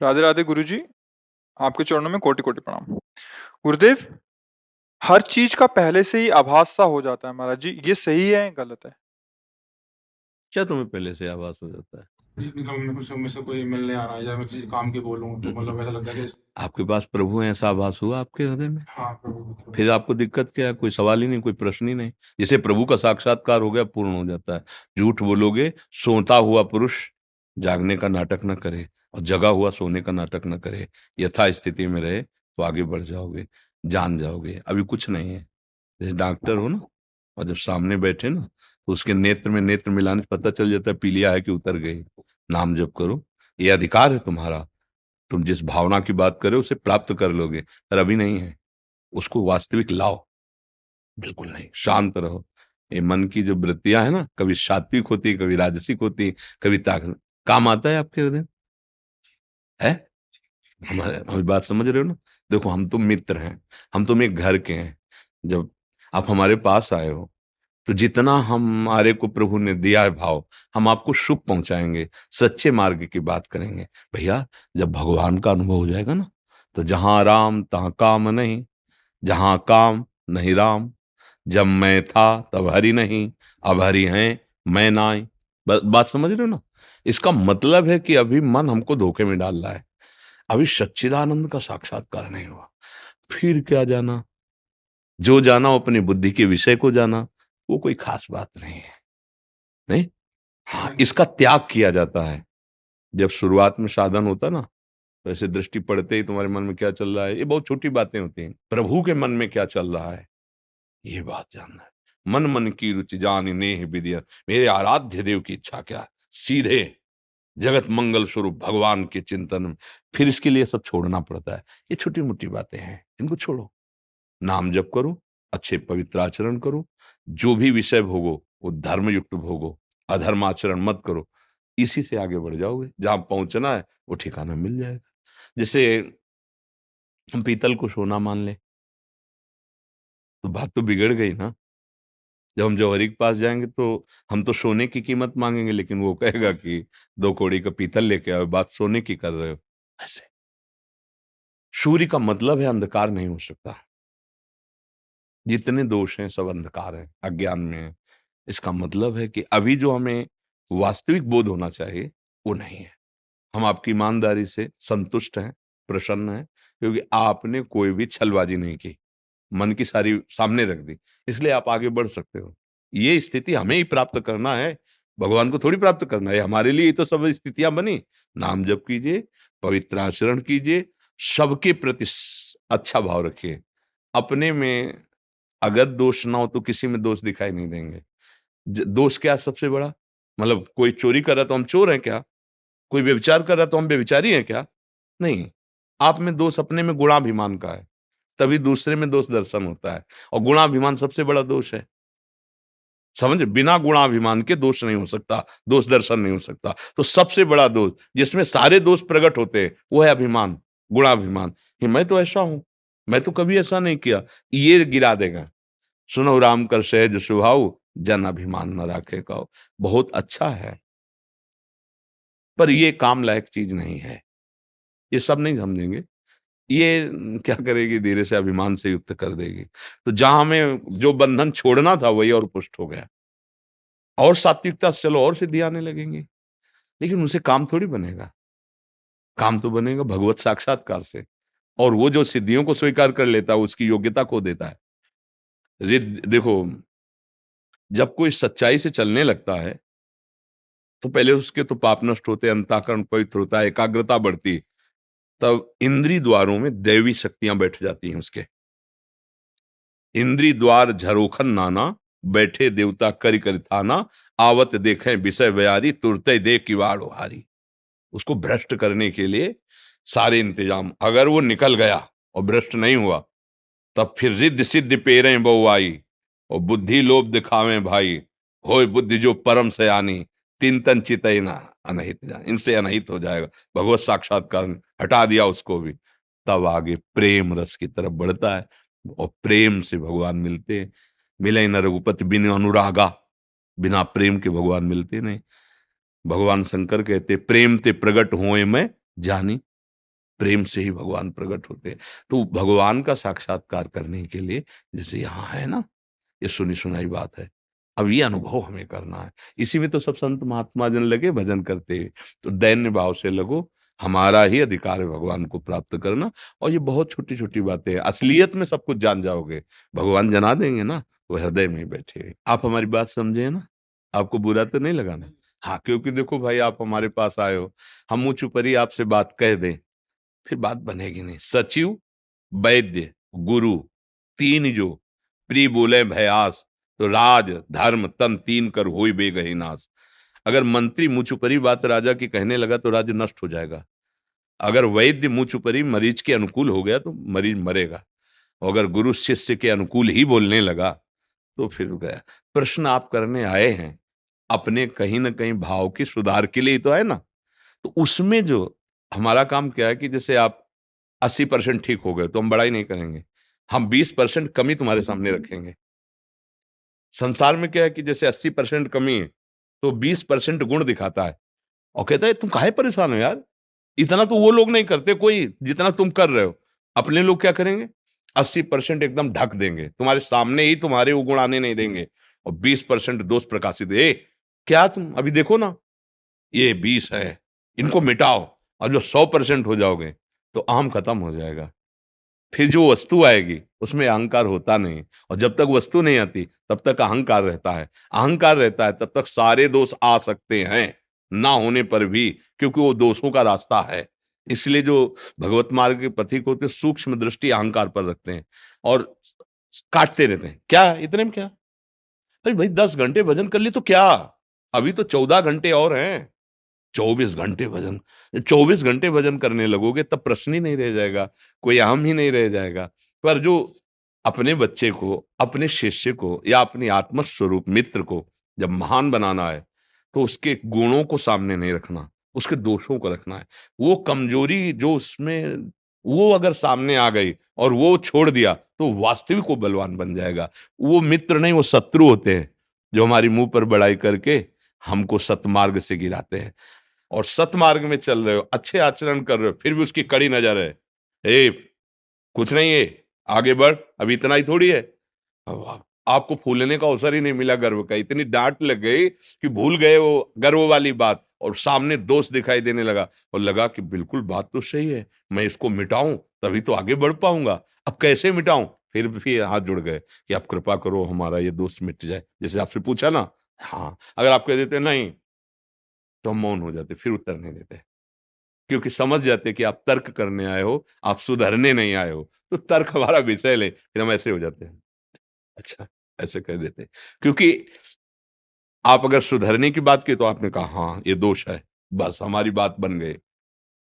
राधे राधे गुरुजी। आपके चरणों में कोटि कोटि प्रणाम। गुरुदेव, हर चीज का पहले से ही आभास सा हो जाता है महाराज जी, ये सही है गलत है? क्या तुम्हें पहले से आभास हो जाता है? कुछ मुझसे कोई मिलने आना है या मैं किसी काम की बोलूं तो मतलब ऐसा लगता है कि आपके पास प्रभु है, ऐसा आभास हुआ आपके हृदय में? हाँ प्रभु। फिर आपको दिक्कत क्या है? कोई सवाल ही नहीं, कोई प्रश्न ही नहीं। जैसे प्रभु का साक्षात्कार हो गया, पूर्ण हो जाता है। झूठ बोलोगे, सोता हुआ पुरुष जागने का नाटक न करे और जगा हुआ सोने का नाटक न करे। यथा स्थिति में रहे तो आगे बढ़ जाओगे, जान जाओगे। अभी कुछ नहीं है। जैसे डॉक्टर हो ना, और जब सामने बैठे ना, तो उसके नेत्र में नेत्र मिलाने से पता चल जाता है पीलिया है कि उतर गई। नाम जप करो, ये अधिकार है तुम्हारा। तुम जिस भावना की बात करे उसे प्राप्त कर लोगे, पर अभी नहीं है। उसको वास्तविक लाओ। बिल्कुल नहीं, शांत रहो। ये मन की जो वृत्तियां है ना, कभी सात्विक होती, कभी राजसिक होती, कभी ताक काम आता है आपके हृदय है। हमारी बात समझ रहे हो ना? देखो, हम तो मित्र हैं, हम तुम एक घर के हैं। जब आप हमारे पास आए हो, तो जितना हमारे को प्रभु ने दिया है भाव, हम आपको सुख पहुंचाएंगे, सच्चे मार्ग की बात करेंगे। भैया, जब भगवान का अनुभव हो जाएगा ना, तो जहां राम तहां काम नहीं, जहां काम नहीं राम। जब मैं था तब हरि नहीं, अब हरि हैं मैं नाई। बात समझ रहे हो ना? इसका मतलब है कि अभी मन हमको धोखे में डाल रहा है। अभी सच्चिदानंद का साक्षात्कार नहीं हुआ। फिर क्या जाना? जो जाना वो अपनी बुद्धि के विषय को जाना, वो कोई खास बात नहीं है। नहीं, हाँ, इसका त्याग किया जाता है। जब शुरुआत में साधन होता ना, तो ऐसे दृष्टि पड़ते ही तुम्हारे मन में क्या चल रहा है, ये बहुत छोटी बातें होती हैं। प्रभु के मन में क्या चल रहा है, ये बात जानना है। मन मन की रुचि जान नेह विद्या, मेरे आराध्य देव की इच्छा क्या है, सीधे जगत मंगल स्वरूप भगवान के चिंतन में। फिर इसके लिए सब छोड़ना पड़ता है। ये छोटी मोटी बातें हैं, इनको छोड़ो। नाम जप करो, अच्छे पवित्र आचरण करो, जो भी विषय भोगो वो धर्म युक्त भोगो, अधर्म आचरण मत करो। इसी से आगे बढ़ जाओगे, जहां पहुंचना है वो ठिकाना मिल जाएगा। जैसे हम पीतल को सोना मान ले, तो बात तो बिगड़ गई ना। जब हम जौहरी के पास जाएंगे तो हम तो सोने की कीमत मांगेंगे, लेकिन वो कहेगा कि 2 कौड़ी का पीतल लेके आओ, बात सोने की कर रहे हो। ऐसे सूर्य का मतलब है अंधकार नहीं हो सकता। जितने दोष हैं सब अंधकार है, अज्ञान में है। इसका मतलब है कि अभी जो हमें वास्तविक बोध होना चाहिए वो नहीं है। हम आपकी ईमानदारी से संतुष्ट हैं, प्रसन्न हैं, क्योंकि आपने कोई भी छलबाजी नहीं की, मन की सारी सामने रख दी, इसलिए आप आगे बढ़ सकते हो। ये स्थिति हमें ही प्राप्त करना है, भगवान को थोड़ी प्राप्त करना है। हमारे लिए ही तो सब स्थितियां बनी। नाम जप कीजिए, पवित्र आचरण कीजिए, सबके प्रति अच्छा भाव रखिए। अपने में अगर दोष ना हो तो किसी में दोष दिखाई नहीं देंगे। दोष क्या है सबसे बड़ा? मतलब कोई चोरी कर रहा तो हम चोर हैं क्या? कोई व्यभिचार कर रहा तो हम व्यभिचारी हैं क्या? नहीं। आप में दोष अपने में गुणाभिमान का है, तभी दूसरे में दोष दर्शन होता है। और गुणाभिमान सबसे बड़ा दोष है। समझ, बिना गुणाभिमान के दोष नहीं हो सकता, दोष दर्शन नहीं हो सकता। तो सबसे बड़ा दोष जिसमें सारे दोष प्रकट होते हैं वो है अभिमान, गुणाभिमान, कि मैं तो ऐसा हूं, मैं तो कभी ऐसा नहीं किया। ये गिरा देगा। सुनो राम कर सहज स्वभाव, जन अभिमान न राखे कहो। बहुत अच्छा है, पर ये काम लायक चीज नहीं है। ये सब नहीं समझेंगे। ये क्या करेगी, धीरे से अभिमान से युक्त कर देगी। तो जहां हमें जो बंधन छोड़ना था वही और पुष्ट हो गया, और सात्विकता से चलो और सिद्धि आने लगेंगी। लेकिन उनसे काम थोड़ी बनेगा। काम तो बनेगा भगवत साक्षात्कार से। और वो जो सिद्धियों को स्वीकार कर लेता है उसकी योग्यता खो देता है। देखो, जब कोई सच्चाई से चलने लगता है तो पहले उसके तो पाप नष्ट होते, अंतःकरण पवित्र होता है, एकाग्रता बढ़ती, तब इंद्री द्वारों में दैवी शक्तियां बैठ जाती हैं उसके। इंद्री द्वार झरोखन नाना, बैठे देवता करि करि थाना, आवत देखें विषय बयारी, तुरते दे किवाड़ हारी। उसको भ्रष्ट करने के लिए सारे इंतजाम। अगर वो निकल गया और भ्रष्ट नहीं हुआ, तब फिर रिद्ध सिद्ध पेरें बहुआई, और बुद्धि लोभ दिखावें भाई, होय बुद्धि जो परम सयानी, तीन तन चितई ना अनहित जान। इनसे अनहित हो जाएगा। भगवत साक्षात्कार हटा दिया उसको भी, तब आगे प्रेम रस की तरफ बढ़ता है, और प्रेम से भगवान मिलते हैं। मिले न रघुपति बिन अनुरागा, बिना प्रेम के भगवान मिलते नहीं। भगवान शंकर कहते प्रेम ते प्रगट होए मैं जानी। प्रेम से ही भगवान प्रकट होते हैं। तो भगवान का साक्षात्कार करने के लिए जैसे यहाँ है ना, ये सुनी सुनाई बात है। अब ये अनुभव हमें करना है। इसी में तो सब संत महात्मा जन लगे भजन करते हुए। तो दैन्य भाव से लगो, हमारा ही अधिकार है भगवान को प्राप्त करना। और ये बहुत छोटी-छोटी बातें हैं। असलियत में सब कुछ जान जाओगे, भगवान जना देंगे ना, वो हृदय में ही बैठे हैं। आप हमारी बात समझे ना? आपको बुरा तो नहीं लगा ना? हाँ, क्योंकि देखो भाई आप हमारे पास आए हो, हम मुँह छुपरी आपसे बात कह दें, फिर बात बनेगी नहीं। सचिव, वैद्य, गुरु तीन जो प्री बोले भयास, तो राज धर्म तन तीन कर होई बेगहि नाश। अगर मंत्री मुँह छुपरी बात राजा की कहने लगा तो राज्य नष्ट हो जाएगा। अगर वैद्य मुँह छुपरी मरीज के अनुकूल हो गया तो मरीज मरेगा। और अगर गुरु शिष्य के अनुकूल ही बोलने लगा तो फिर गया। प्रश्न आप करने आए हैं अपने कहीं ना कहीं भाव की सुधार के लिए ही तो है ना। तो उसमें जो हमारा काम क्या है कि जैसे आप 80% ठीक हो गए तो हम बड़ाई नहीं करेंगे, हम 20% कमी तुम्हारे सामने रखेंगे। संसार में क्या है कि जैसे 80% कमी है तो 20% गुण दिखाता है और कहता है तुम काहे परेशान हो यार, इतना तो वो लोग नहीं करते कोई जितना तुम कर रहे हो। अपने लोग क्या करेंगे, 80% एकदम ढक देंगे, तुम्हारे सामने ही तुम्हारे वो गुण आने नहीं देंगे और 20% दोष प्रकाशित। क्या तुम अभी देखो ना, ये 20 है, इनको मिटाओ और जो 100% हो जाओगे तो आम खत्म हो जाएगा। फिर जो वस्तु आएगी उसमें अहंकार होता नहीं, और जब तक वस्तु नहीं आती तब तक अहंकार रहता है। अहंकार रहता है तब तक सारे दोष आ सकते हैं ना होने पर भी, क्योंकि वो दोषों का रास्ता है। इसलिए जो भगवत मार्ग के पथिक होते हैं सूक्ष्म दृष्टि अहंकार पर रखते हैं और काटते रहते हैं। क्या इतने में क्या, अरे भाई 10 घंटे भजन कर लिए तो क्या, अभी तो 14 घंटे और हैं। 24 घंटे भजन, 24 घंटे भजन करने लगोगे तब प्रश्न ही नहीं रह जाएगा, कोई अहम ही नहीं रह जाएगा। पर जो अपने बच्चे को, अपने शिष्य को या अपने आत्म स्वरूप मित्र को जब महान बनाना है तो उसके गुणों को सामने नहीं रखना, उसके दोषों को रखना है। वो कमजोरी जो उसमें, वो अगर सामने आ गई और वो छोड़ दिया तो वास्तविक वो बलवान बन जाएगा। वो मित्र नहीं, वो शत्रु होते हैं जो हमारी मुंह पर बड़ाई करके हमको सतमार्ग से गिराते हैं। और सतमार्ग में चल रहे हो, अच्छे आचरण कर रहे हो, फिर भी उसकी कड़ी नजर है, ए कुछ नहीं है, आगे बढ़, अभी इतना ही थोड़ी है। अब आपको फूलने का अवसर ही नहीं मिला गर्व का, इतनी डांट लग गई कि भूल गए वो गर्व वाली बात और सामने दोष दिखाई देने लगा और लगा कि बिल्कुल बात तो सही है, मैं इसको मिटाऊं तभी तो आगे बढ़ पाऊंगा। अब कैसे मिटाऊं, फिर हाथ जुड़ गए कि आप कृपा करो हमारा ये दोष मिट जाए। जैसे आपसे पूछा ना, हाँ, अगर आप कह देते नहीं तो हम मौन हो जाते, फिर उत्तर नहीं देते, क्योंकि समझ जाते कि आप तर्क करने आए हो, आप सुधरने नहीं आए हो। तो तर्क हमारा विषय ले, फिर हम ऐसे हो जाते हैं, अच्छा, ऐसे कह देते हैं। क्योंकि आप अगर सुधरने की बात की तो आपने कहा हाँ, ये दोष है, बस हमारी बात बन गई,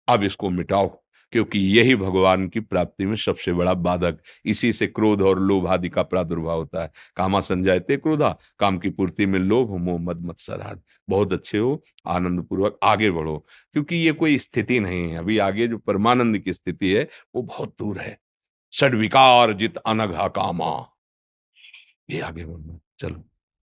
अब इसको मिटाओ, क्योंकि यही भगवान की प्राप्ति में सबसे बड़ा बाधक। इसी से क्रोध और लोभ आदि का प्रादुर्भाव होता है। कामा संजायते क्रोधा, काम की पूर्ति में लोभ मोह मद मत्सराद। बहुत अच्छे हो, आनंद पूर्वक आगे बढ़ो, क्योंकि ये कोई स्थिति नहीं है। अभी आगे जो परमानंद की स्थिति है वो बहुत दूर है। षड विकार जित अनघा कामा, ये आगे बढ़ना, चलो।